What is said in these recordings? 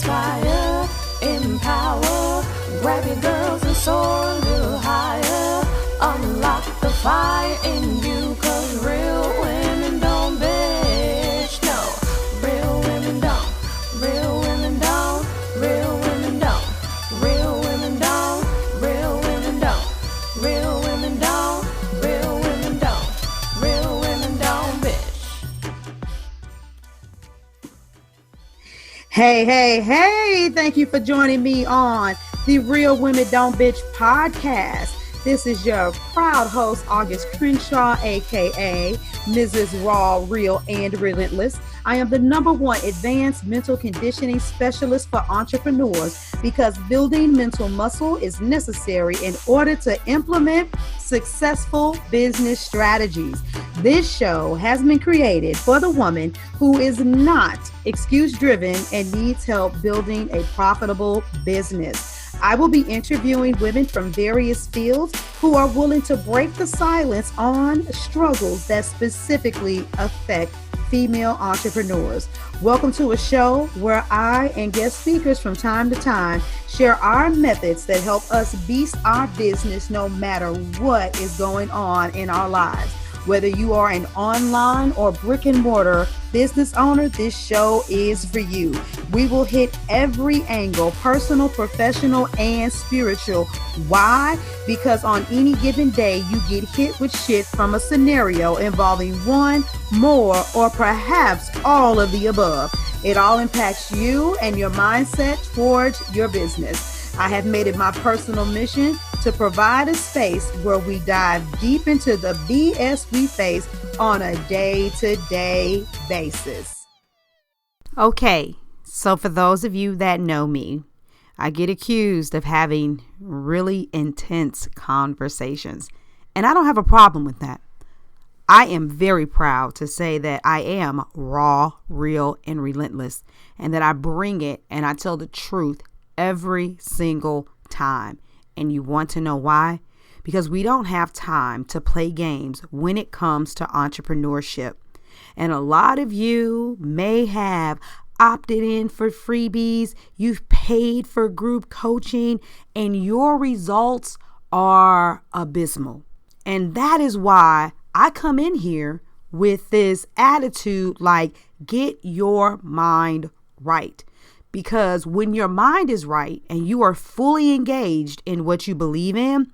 inspire, empower, grab your girls and soar a little higher. Unlock the fire in you, 'cause real women don't bitch, no. Real women don't, real women don't, real women don't, real women don't, real women don't, real women don't, real women don't, real women don't bitch. Hey, thank you for joining me on the Real Women Don't Bitch podcast. This is your proud host, Auguste, aka Mrs. Raw, Real, and Relentless. I am the #1 advanced mental conditioning specialist for entrepreneurs because building mental muscle is necessary in order to implement successful business strategies. This show has been created for the woman who is not excuse-driven and needs help building a profitable business. I will be interviewing women from various fields who are willing to break the silence on struggles that specifically affect female entrepreneurs. Welcome to a show where I and guest speakers from time to time share our methods that help us beast our business no matter what is going on in our lives. Whether you are an online or brick and mortar business owner, this show is for you. We will hit every angle, personal, professional, and spiritual. Why? Because on any given day, you get hit with shit from a scenario involving one, more, or perhaps all of the above. It all impacts you and your mindset towards your business. I have made it my personal mission to provide a space where we dive deep into the BS we face on a day-to-day basis. Okay, so for those of you that know me, I get accused of having really intense conversations, and I don't have a problem with that. I am very proud to say that I am raw, real, and relentless, and that I bring it and I tell the truth every single time. And you want to know why? Because we don't have time to play games when it comes to entrepreneurship. And a lot of you may have opted in for freebies, you've paid for group coaching, and your results are abysmal. And that is why I come in here with this attitude like, get your mind right. Because when your mind is right and you are fully engaged in what you believe in,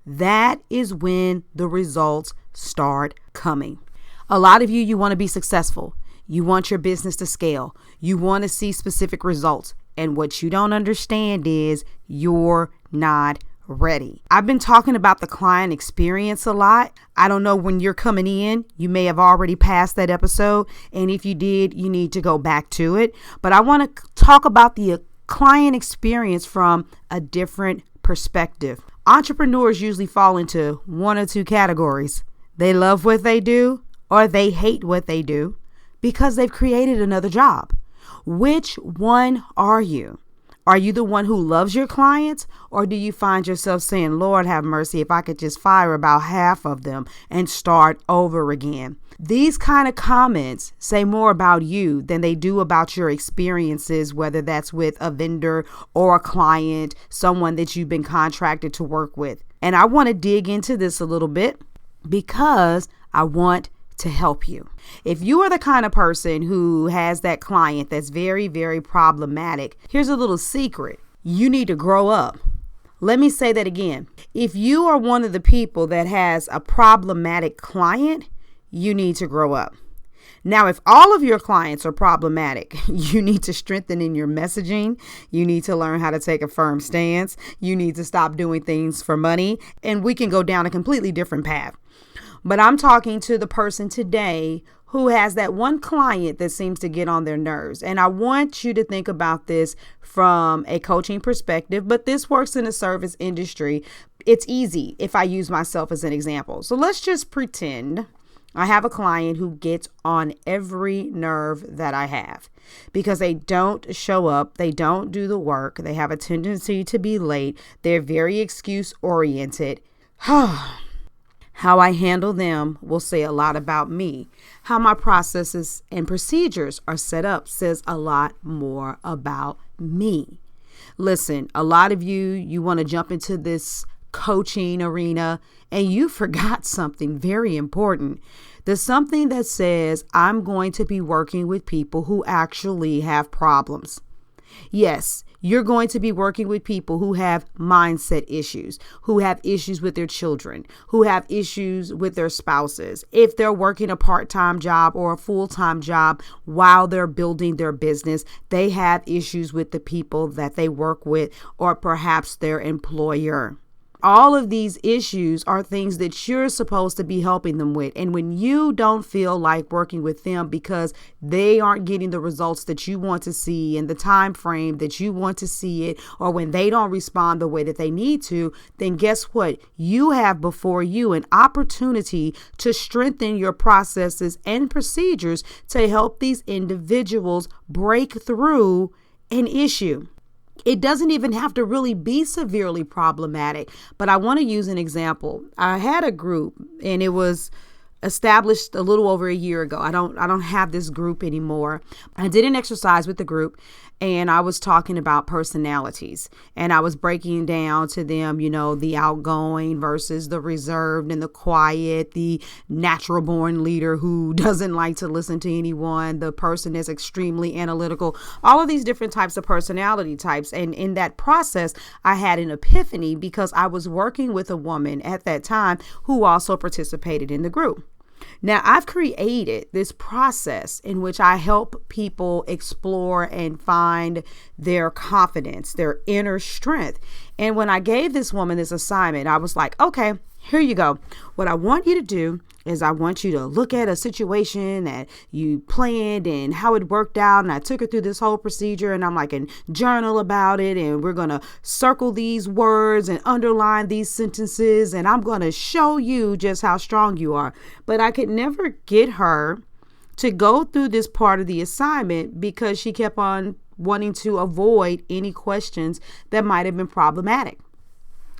that is when the results start coming. A lot of you want to be successful. You want your business to scale. You want to see specific results. And what you don't understand is you're not ready. I've been talking about the client experience a lot. I don't know when you're coming in, you may have already passed that episode. And if you did, you need to go back to it. But I want to talk about the client experience from a different perspective. Entrepreneurs usually fall into one or two categories. They love what they do or they hate what they do because they've created another job. Which one are you? Are you the one who loves your clients, or do you find yourself saying, Lord have mercy, if I could just fire about half of them and start over again? These kind of comments say more about you than they do about your experiences, whether that's with a vendor or a client, someone that you've been contracted to work with. And I want to dig into this a little bit because I want to help you. If you are the kind of person who has that client that's very, very problematic, here's a little secret. You need to grow up. Let me say that again. If you are one of the people that has a problematic client, you need to grow up. Now, if all of your clients are problematic, you need to strengthen in your messaging. You need to learn how to take a firm stance. You need to stop doing things for money, and we can go down a completely different path. But I'm talking to the person today who has that one client that seems to get on their nerves. And I want you to think about this from a coaching perspective, but this works in the service industry. It's easy if I use myself as an example. So let's just pretend I have a client who gets on every nerve that I have because they don't show up. They don't do the work. They have a tendency to be late. They're very excuse oriented. How I handle them will say a lot about me. How my processes and procedures are set up says a lot more about me. Listen, a lot of you want to jump into this coaching arena and you forgot something very important. There's something that says I'm going to be working with people who actually have problems. Yes, you're going to be working with people who have mindset issues, who have issues with their children, who have issues with their spouses. If they're working a part-time job or a full-time job while they're building their business, they have issues with the people that they work with or perhaps their employer. All of these issues are things that you're supposed to be helping them with. And when you don't feel like working with them because they aren't getting the results that you want to see in the time frame that you want to see it, or when they don't respond the way that they need to, then guess what? You have before you an opportunity to strengthen your processes and procedures to help these individuals break through an issue. It doesn't even have to really be severely problematic, but I want to use an example. I had a group and it was established a little over a year ago. I don't have this group anymore. I did an exercise with the group and I was talking about personalities and I was breaking down to them, the outgoing versus the reserved and the quiet, the natural born leader who doesn't like to listen to anyone, the person that's extremely analytical, all of these different types of personality types. And in that process, I had an epiphany because I was working with a woman at that time who also participated in the group. Now, I've created this process in which I help people explore and find their confidence, their inner strength. And when I gave this woman this assignment, I was like, okay, here you go. What I want you to do is I want you to look at a situation that you planned and how it worked out. And I took her through this whole procedure and I'm like, and journal about it. And we're going to circle these words and underline these sentences. And I'm going to show you just how strong you are. But I could never get her to go through this part of the assignment because she kept on wanting to avoid any questions that might have been problematic.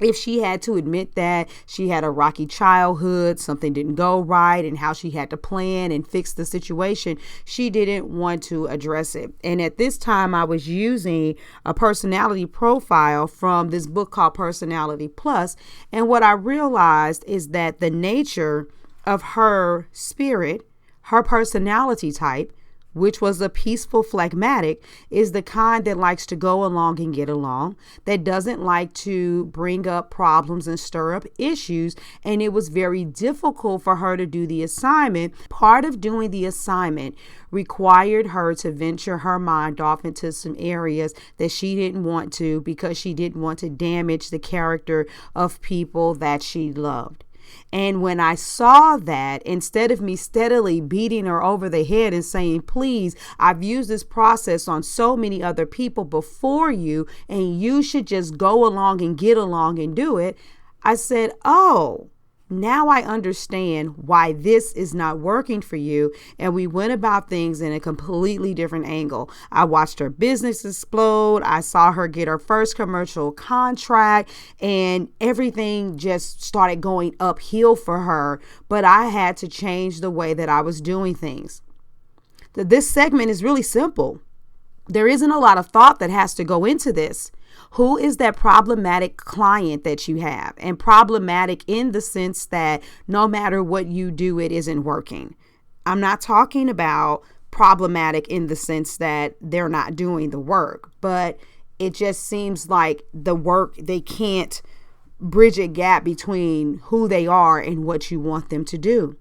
If she had to admit that she had a rocky childhood, something didn't go right, and how she had to plan and fix the situation, she didn't want to address it. And at this time, I was using a personality profile from this book called Personality Plus. And what I realized is that the nature of her spirit, her personality type, which was a peaceful phlegmatic, is the kind that likes to go along and get along, that doesn't like to bring up problems and stir up issues. And it was very difficult for her to do the assignment. Part of doing the assignment required her to venture her mind off into some areas that she didn't want to because she didn't want to damage the character of people that she loved. And when I saw that, instead of me steadily beating her over the head and saying, please, I've used this process on so many other people before you, and you should just go along and get along and do it, I said, oh, now I understand why this is not working for you. And we went about things in a completely different angle. I watched her business explode. I saw her get her first commercial contract and everything just started going uphill for her. But I had to change the way that I was doing things. This segment is really simple. There isn't a lot of thought that has to go into this. Who is that problematic client that you have? And problematic in the sense that no matter what you do, it isn't working. I'm not talking about problematic in the sense that they're not doing the work, but it just seems like the work, they can't bridge a gap between who they are and what you want them to do.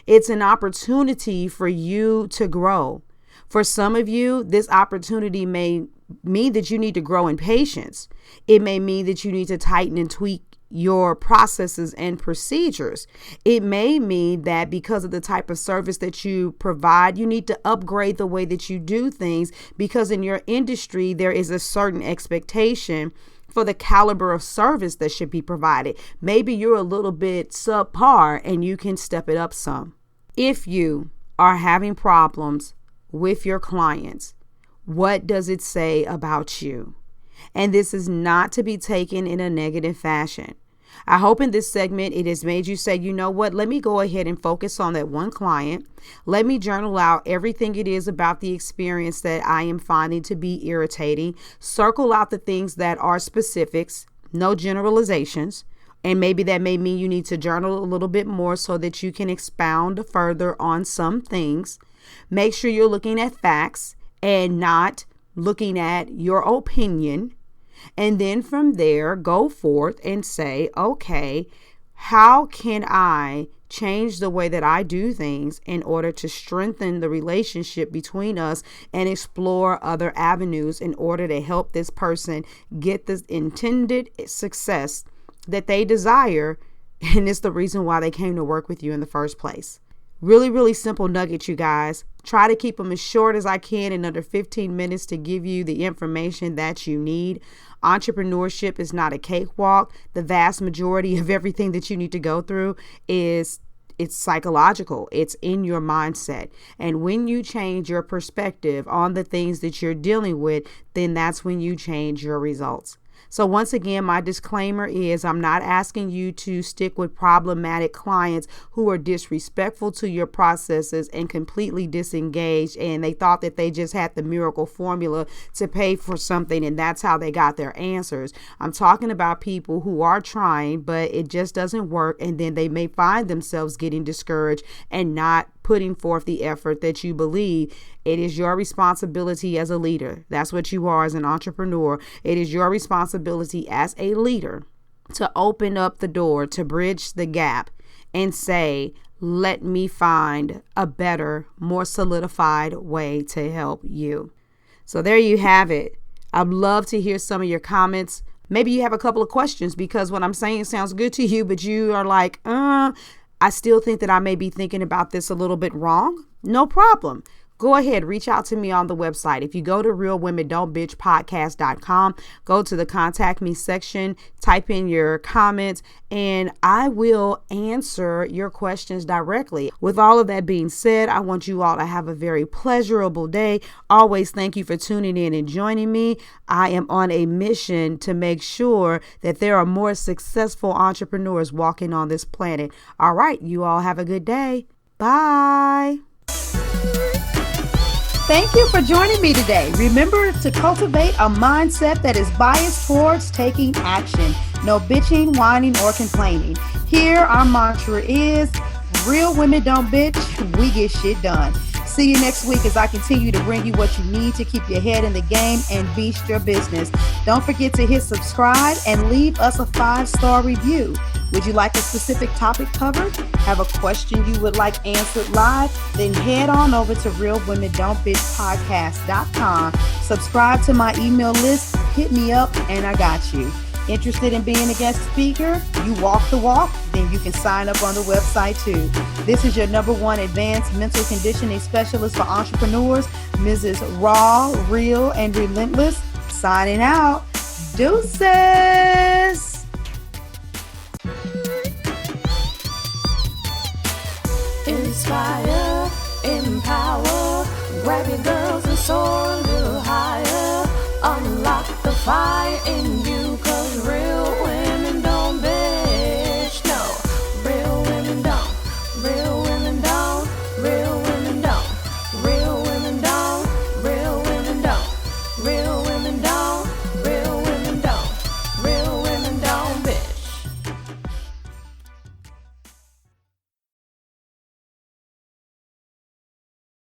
It's an opportunity for you to grow. For some of you, this opportunity may mean that you need to grow in patience. It may mean that you need to tighten and tweak your processes and procedures. It may mean that because of the type of service that you provide, you need to upgrade the way that you do things because in your industry, there is a certain expectation for the caliber of service that should be provided. Maybe you're a little bit subpar and you can step it up some. If you are having problems with your clients, what does it say about you? And this is not to be taken in a negative fashion. I hope in this segment it has made you say, you know what, let me go ahead and focus on that one client. Let me journal out everything it is about the experience that I am finding to be irritating. Circle out the things that are specifics, no generalizations. And maybe that may mean you need to journal a little bit more so that you can expound further on some things. Make sure you're looking at facts and not looking at your opinion. And then from there, go forth and say, okay, how can I change the way that I do things in order to strengthen the relationship between us and explore other avenues in order to help this person get the intended success that they desire, and it's the reason why they came to work with you in the first place. Really, really simple nuggets, you guys. Try to keep them as short as I can in under 15 minutes to give you the information that you need. Entrepreneurship is not a cakewalk. The vast majority of everything that you need to go through it's psychological. It's in your mindset. And when you change your perspective on the things that you're dealing with, then that's when you change your results. So once again, my disclaimer is I'm not asking you to stick with problematic clients who are disrespectful to your processes and completely disengaged, and they thought that they just had the miracle formula to pay for something and that's how they got their answers. I'm talking about people who are trying, but it just doesn't work, and then they may find themselves getting discouraged and not putting forth the effort that you believe. It is your responsibility as a leader. That's what you are as an entrepreneur. It is your responsibility as a leader to open up the door, to bridge the gap and say, let me find a better, more solidified way to help you. So there you have it. I'd love to hear some of your comments. Maybe you have a couple of questions because what I'm saying sounds good to you, but you are like, I still think that I may be thinking about this a little bit wrong. No problem. Go ahead, reach out to me on the website. If you go to realwomendon'tbitchpodcast.com, go to the contact me section, type in your comments, and I will answer your questions directly. With all of that being said, I want you all to have a very pleasurable day. Always thank you for tuning in and joining me. I am on a mission to make sure that there are more successful entrepreneurs walking on this planet. All right, you all have a good day. Bye. Thank you for joining me today. Remember to cultivate a mindset that is biased towards taking action. No bitching, whining, or complaining. Here, our mantra is, real women don't bitch, we get shit done. See you next week as I continue to bring you what you need to keep your head in the game and beast your business. Don't forget to hit subscribe and leave us a 5-star review. Would you like a specific topic covered? Have a question you would like answered live? Then head on over to realwomendon'tbitchpodcast.com. Subscribe to my email list, hit me up, and I got you. Interested in being a guest speaker? You walk the walk? Then you can sign up on the website too. This is your #1 advanced mental conditioning specialist for entrepreneurs, Mrs. Raw, Real, and Relentless. Signing out. Deuces. Inspire, empower, grab your girls and soar a little higher. Unlock the fire in